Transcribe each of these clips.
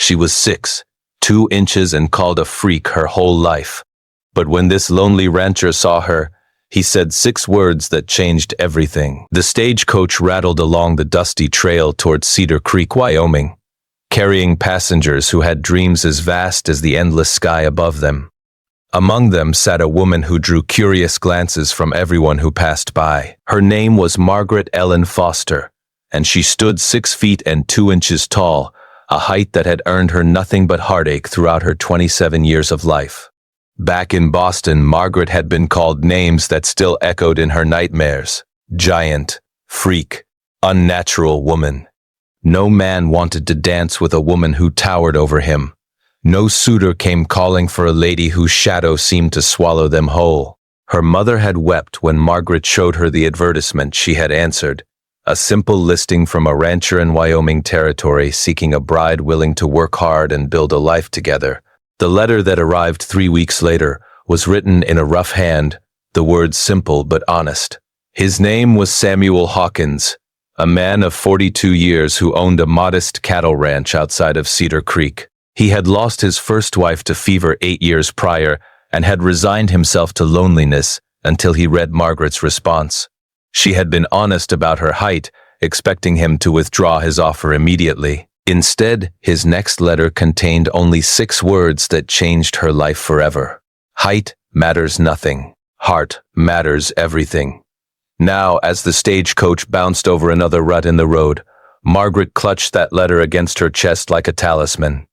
She was 6'2" and called a freak her whole life. But when this lonely rancher saw her, he said 6 words that changed everything. The stagecoach rattled along the dusty trail toward Cedar Creek, Wyoming, carrying passengers who had dreams as vast as the endless sky above them. Among them sat a woman who drew curious glances from everyone who passed by. Her name was Margaret Ellen Foster, and she stood 6'2" tall, a height that had earned her nothing but heartache throughout her 27 years of life. Back in Boston, Margaret had been called names that still echoed in her nightmares: giant, freak, unnatural woman. No man wanted to dance with a woman who towered over him. No suitor came calling for a lady whose shadow seemed to swallow them whole. Her mother had wept when Margaret showed her the advertisement she had answered, a simple listing from a rancher in Wyoming Territory seeking a bride willing to work hard and build a life together. The letter that arrived 3 weeks later was written in a rough hand, the words simple but honest. His name was Samuel Hawkins, a man of 42 years who owned a modest cattle ranch outside of Cedar Creek. He had lost his first wife to fever 8 years prior and had resigned himself to loneliness until he read Margaret's response. She had been honest about her height, expecting him to withdraw his offer immediately. Instead, his next letter contained only 6 words that changed her life forever. Height matters nothing. Heart matters everything. Now, as the stagecoach bounced over another rut in the road, Margaret clutched that letter against her chest like a talisman.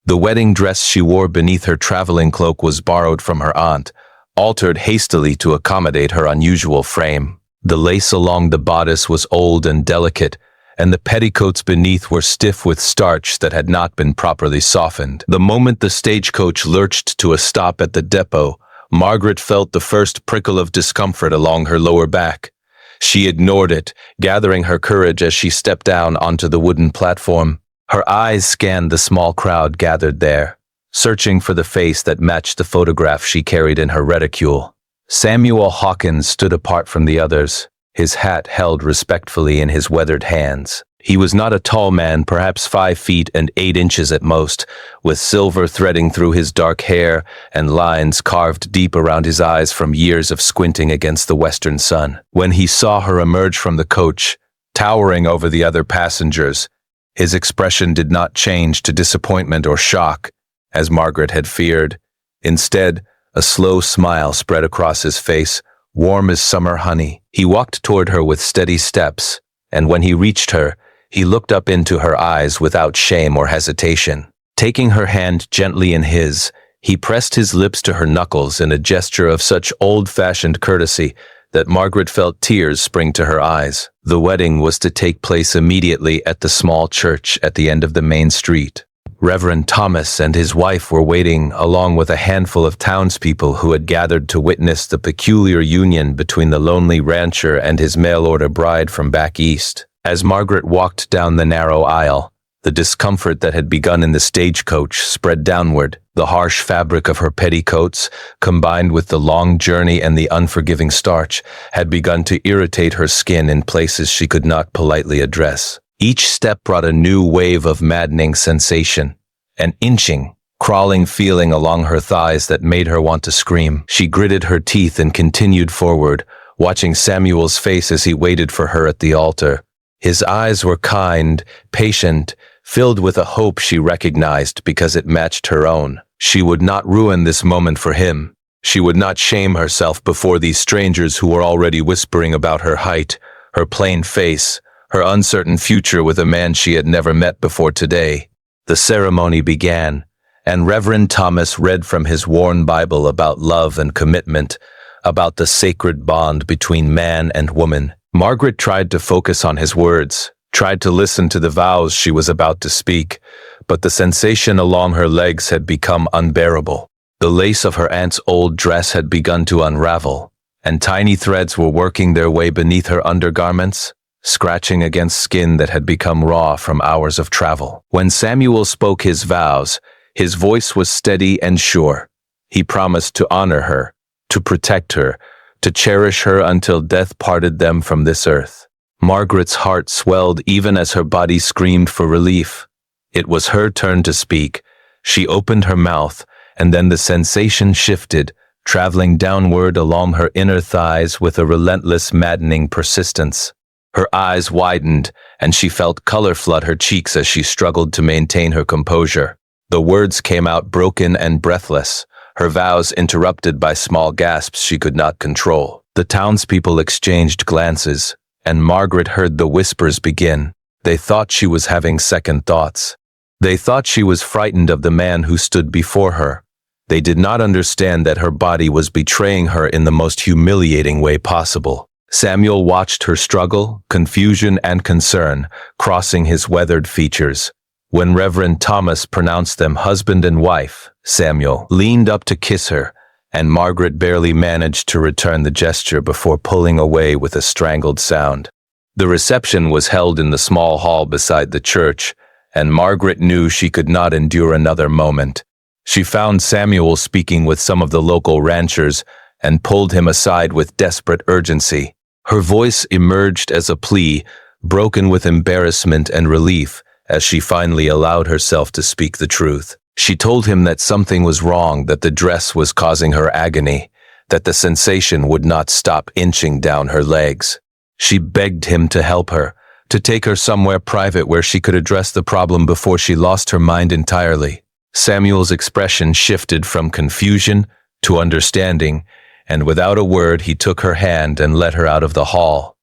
The wedding dress she wore beneath her traveling cloak was borrowed from her aunt, altered hastily to accommodate her unusual frame. The lace along the bodice was old and delicate, and the petticoats beneath were stiff with starch that had not been properly softened. The moment the stagecoach lurched to a stop at the depot, Margaret felt the first prickle of discomfort along her lower back. She ignored it, gathering her courage as she stepped down onto the wooden platform. Her eyes scanned the small crowd gathered there, searching for the face that matched the photograph she carried in her reticule. Samuel Hawkins stood apart from the others, his hat held respectfully in his weathered hands. He was not a tall man, perhaps 5 feet and 8 inches at most, with silver threading through his dark hair and lines carved deep around his eyes from years of squinting against the western sun. When he saw her emerge from the coach, towering over the other passengers, his expression did not change to disappointment or shock, as Margaret had feared. Instead, a slow smile spread across his face, warm as summer honey. He walked toward her with steady steps, and when he reached her, he looked up into her eyes without shame or hesitation. Taking her hand gently in his, he pressed his lips to her knuckles in a gesture of such old-fashioned courtesy that Margaret felt tears spring to her eyes. The wedding was to take place immediately at the small church at the end of the main street. Reverend Thomas and his wife were waiting, along with a handful of townspeople who had gathered to witness the peculiar union between the lonely rancher and his mail-order bride from back east. As Margaret walked down the narrow aisle, the discomfort that had begun in the stagecoach spread downward. The harsh fabric of her petticoats, combined with the long journey and the unforgiving starch, had begun to irritate her skin in places she could not politely address. Each step brought a new wave of maddening sensation, an inching, crawling feeling along her thighs that made her want to scream. She gritted her teeth and continued forward, watching Samuel's face as he waited for her at the altar. His eyes were kind, patient, filled with a hope she recognized because it matched her own. She would not ruin this moment for him. She would not shame herself before these strangers who were already whispering about her height, her plain face, her uncertain future with a man she had never met before today. The ceremony began, and Reverend Thomas read from his worn Bible about love and commitment, about the sacred bond between man and woman. Margaret tried to focus on his words, tried to listen to the vows she was about to speak, but the sensation along her legs had become unbearable. The lace of her aunt's old dress had begun to unravel, and tiny threads were working their way beneath her undergarments, scratching against skin that had become raw from hours of travel. When Samuel spoke his vows, his voice was steady and sure. He promised to honor her, to protect her, to cherish her until death parted them from this earth. Margaret's heart swelled even as her body screamed for relief. It was her turn to speak. She opened her mouth, and then the sensation shifted, traveling downward along her inner thighs with a relentless, maddening persistence. Her eyes widened, and she felt color flood her cheeks as she struggled to maintain her composure. The words came out broken and breathless, her vows interrupted by small gasps she could not control. The townspeople exchanged glances, and Margaret heard the whispers begin. They thought she was having second thoughts. They thought she was frightened of the man who stood before her. They did not understand that her body was betraying her in the most humiliating way possible. Samuel watched her struggle, confusion, and concern, crossing his weathered features. When Reverend Thomas pronounced them husband and wife, Samuel leaned up to kiss her, and Margaret barely managed to return the gesture before pulling away with a strangled sound. The reception was held in the small hall beside the church, and Margaret knew she could not endure another moment. She found Samuel speaking with some of the local ranchers and pulled him aside with desperate urgency. Her voice emerged as a plea, broken with embarrassment and relief, as she finally allowed herself to speak the truth. She told him that something was wrong, that the dress was causing her agony, that the sensation would not stop inching down her legs. She begged him to help her, to take her somewhere private where she could address the problem before she lost her mind entirely. Samuel's expression shifted from confusion to understanding, and without a word he took her hand and led her out of the hall.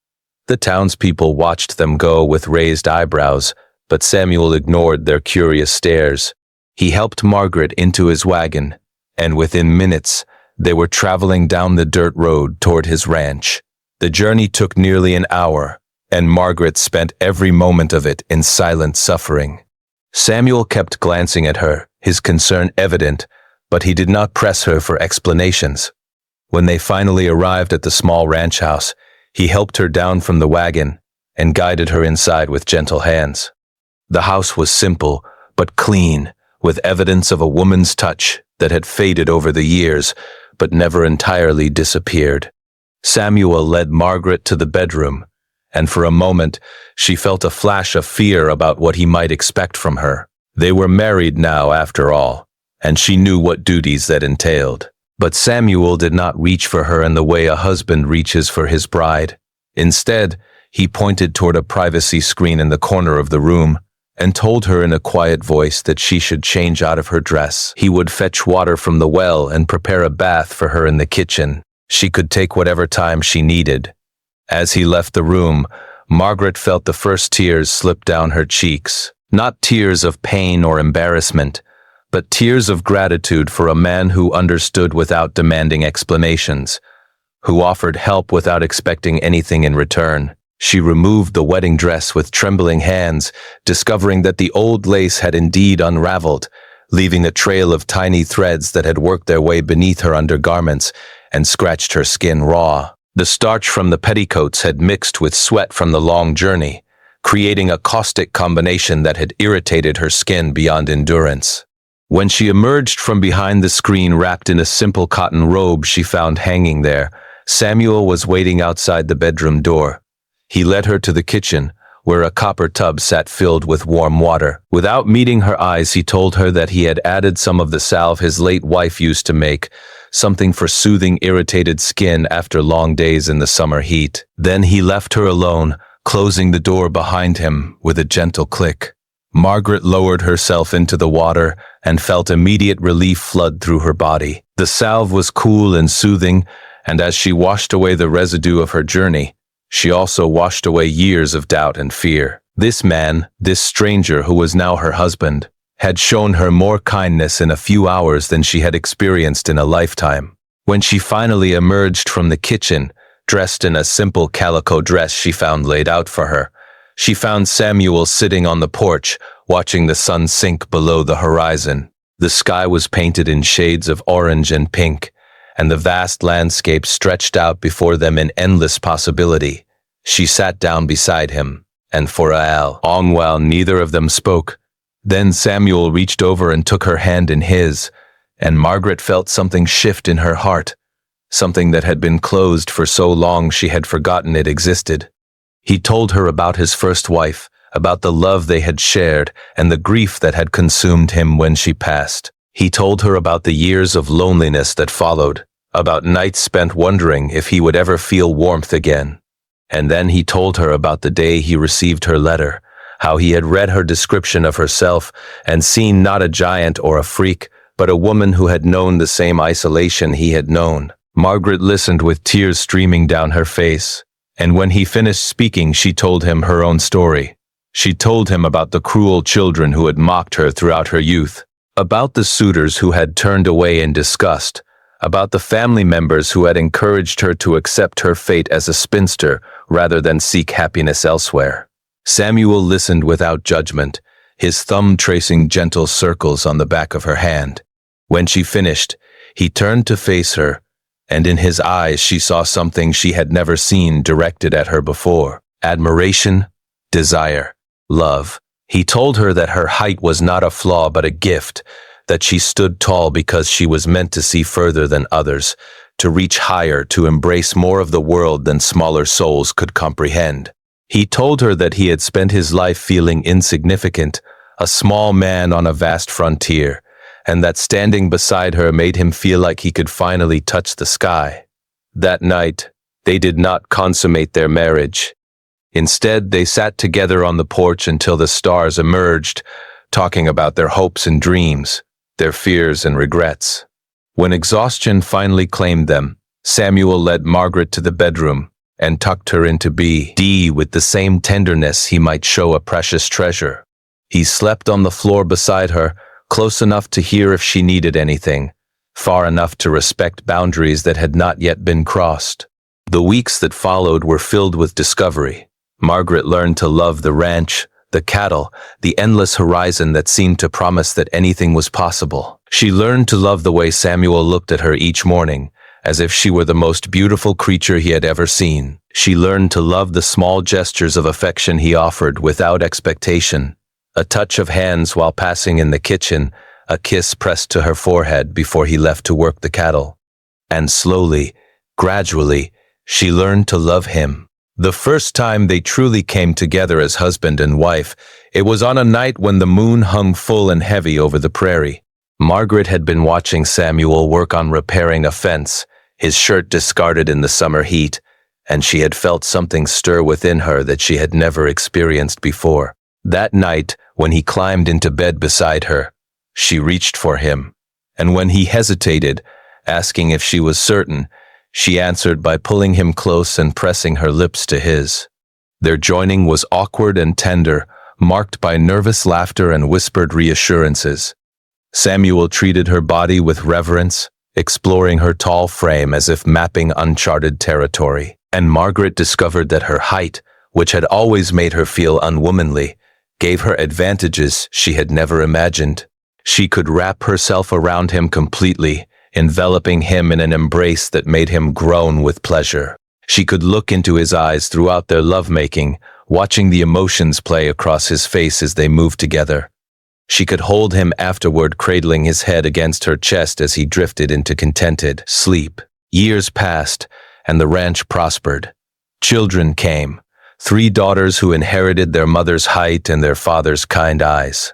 The townspeople watched them go with raised eyebrows, but Samuel ignored their curious stares. He helped Margaret into his wagon, and within minutes, they were traveling down the dirt road toward his ranch. The journey took nearly an hour, and Margaret spent every moment of it in silent suffering. Samuel kept glancing at her, his concern evident, but he did not press her for explanations. When they finally arrived at the small ranch house, he helped her down from the wagon and guided her inside with gentle hands. The house was simple, but clean, with evidence of a woman's touch that had faded over the years, but never entirely disappeared. Samuel led Margaret to the bedroom, and for a moment she felt a flash of fear about what he might expect from her. They were married now, after all, and she knew what duties that entailed. But Samuel did not reach for her in the way a husband reaches for his bride. Instead, he pointed toward a privacy screen in the corner of the room and told her in a quiet voice that she should change out of her dress. He would fetch water from the well and prepare a bath for her in the kitchen. She could take whatever time she needed. As he left the room, Margaret felt the first tears slip down her cheeks. Not tears of pain or embarrassment, but tears of gratitude for a man who understood without demanding explanations, who offered help without expecting anything in return. She removed the wedding dress with trembling hands, discovering that the old lace had indeed unraveled, leaving a trail of tiny threads that had worked their way beneath her undergarments and scratched her skin raw. The starch from the petticoats had mixed with sweat from the long journey, creating a caustic combination that had irritated her skin beyond endurance. When she emerged from behind the screen wrapped in a simple cotton robe she found hanging there, Samuel was waiting outside the bedroom door. He led her to the kitchen, where a copper tub sat filled with warm water. Without meeting her eyes, he told her that he had added some of the salve his late wife used to make, something for soothing irritated skin after long days in the summer heat. Then he left her alone, closing the door behind him with a gentle click. Margaret lowered herself into the water and felt immediate relief flood through her body. The salve was cool and soothing, and as she washed away the residue of her journey, she also washed away years of doubt and fear. This man, this stranger who was now her husband, had shown her more kindness in a few hours than she had experienced in a lifetime. When she finally emerged from the kitchen, dressed in a simple calico dress she found laid out for her, she found Samuel sitting on the porch, watching the sun sink below the horizon. The sky was painted in shades of orange and pink, and the vast landscape stretched out before them in endless possibility. She sat down beside him, and for a while neither of them spoke. Then Samuel reached over and took her hand in his, and Margaret felt something shift in her heart, something that had been closed for so long she had forgotten it existed. He told her about his first wife, about the love they had shared and the grief that had consumed him when she passed. He told her about the years of loneliness that followed, about nights spent wondering if he would ever feel warmth again. And then he told her about the day he received her letter, how he had read her description of herself and seen not a giant or a freak, but a woman who had known the same isolation he had known. Margaret listened with tears streaming down her face, and when he finished speaking, she told him her own story. She told him about the cruel children who had mocked her throughout her youth, about the suitors who had turned away in disgust, about the family members who had encouraged her to accept her fate as a spinster rather than seek happiness elsewhere. Samuel listened without judgment, his thumb tracing gentle circles on the back of her hand. When she finished, he turned to face her, and in his eyes she saw something she had never seen directed at her before: admiration, desire, love. He told her that her height was not a flaw but a gift, that she stood tall because she was meant to see further than others, to reach higher, to embrace more of the world than smaller souls could comprehend. He told her that he had spent his life feeling insignificant, a small man on a vast frontier, and that standing beside her made him feel like he could finally touch the sky. That night, they did not consummate their marriage. Instead, they sat together on the porch until the stars emerged, talking about their hopes and dreams, their fears and regrets. When exhaustion finally claimed them, Samuel led Margaret to the bedroom and tucked her into bed with the same tenderness he might show a precious treasure. He slept on the floor beside her, close enough to hear if she needed anything, far enough to respect boundaries that had not yet been crossed. The weeks that followed were filled with discovery. Margaret learned to love the ranch, the cattle, the endless horizon that seemed to promise that anything was possible. She learned to love the way Samuel looked at her each morning, as if she were the most beautiful creature he had ever seen. She learned to love the small gestures of affection he offered without expectation: a touch of hands while passing in the kitchen, a kiss pressed to her forehead before he left to work the cattle. And slowly, gradually, she learned to love him. The first time they truly came together as husband and wife, it was on a night when the moon hung full and heavy over the prairie. Margaret had been watching Samuel work on repairing a fence, his shirt discarded in the summer heat, and she had felt something stir within her that she had never experienced before. That night, when he climbed into bed beside her, she reached for him, and when he hesitated, asking if she was certain, she answered by pulling him close and pressing her lips to his. Their joining was awkward and tender, marked by nervous laughter and whispered reassurances. Samuel treated her body with reverence, exploring her tall frame as if mapping uncharted territory. And Margaret discovered that her height, which had always made her feel unwomanly, gave her advantages she had never imagined. She could wrap herself around him completely, enveloping him in an embrace that made him groan with pleasure. She could look into his eyes throughout their lovemaking, watching the emotions play across his face as they moved together. She could hold him afterward, cradling his head against her chest as he drifted into contented sleep. Years passed, and the ranch prospered. Children came, 3 daughters who inherited their mother's height and their father's kind eyes.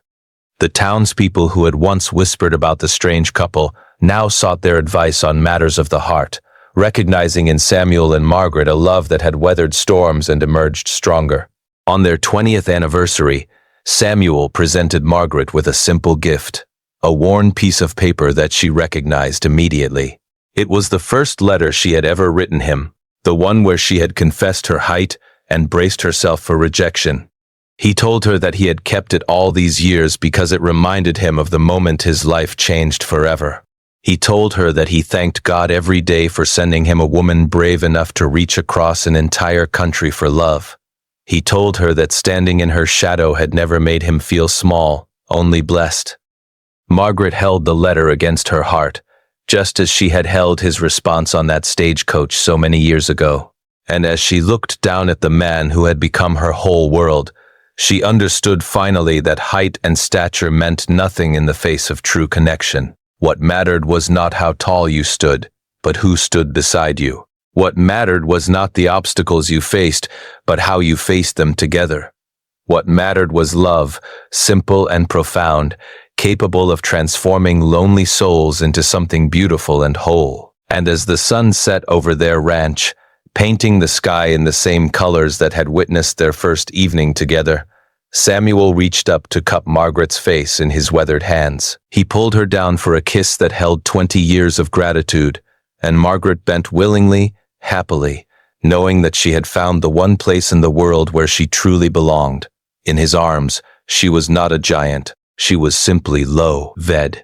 The townspeople who had once whispered about the strange couple now sought their advice on matters of the heart, recognizing in Samuel and Margaret a love that had weathered storms and emerged stronger. On their 20th anniversary, Samuel presented Margaret with a simple gift, a worn piece of paper that she recognized immediately. It was the first letter she had ever written him, the one where she had confessed her height and braced herself for rejection. He told her that he had kept it all these years because it reminded him of the moment his life changed forever. He told her that he thanked God every day for sending him a woman brave enough to reach across an entire country for love. He told her that standing in her shadow had never made him feel small, only blessed. Margaret held the letter against her heart, just as she had held his response on that stagecoach so many years ago. And as she looked down at the man who had become her whole world, she understood finally that height and stature meant nothing in the face of true connection. What mattered was not how tall you stood, but who stood beside you. What mattered was not the obstacles you faced, but how you faced them together. What mattered was love, simple and profound, capable of transforming lonely souls into something beautiful and whole. And as the sun set over their ranch, painting the sky in the same colors that had witnessed their first evening together, Samuel reached up to cup Margaret's face in his weathered hands. He pulled her down for a kiss that held 20 years of gratitude, and Margaret bent willingly, happily, knowing that she had found the one place in the world where she truly belonged. In his arms, she was not a giant, she was simply Lo-Ved.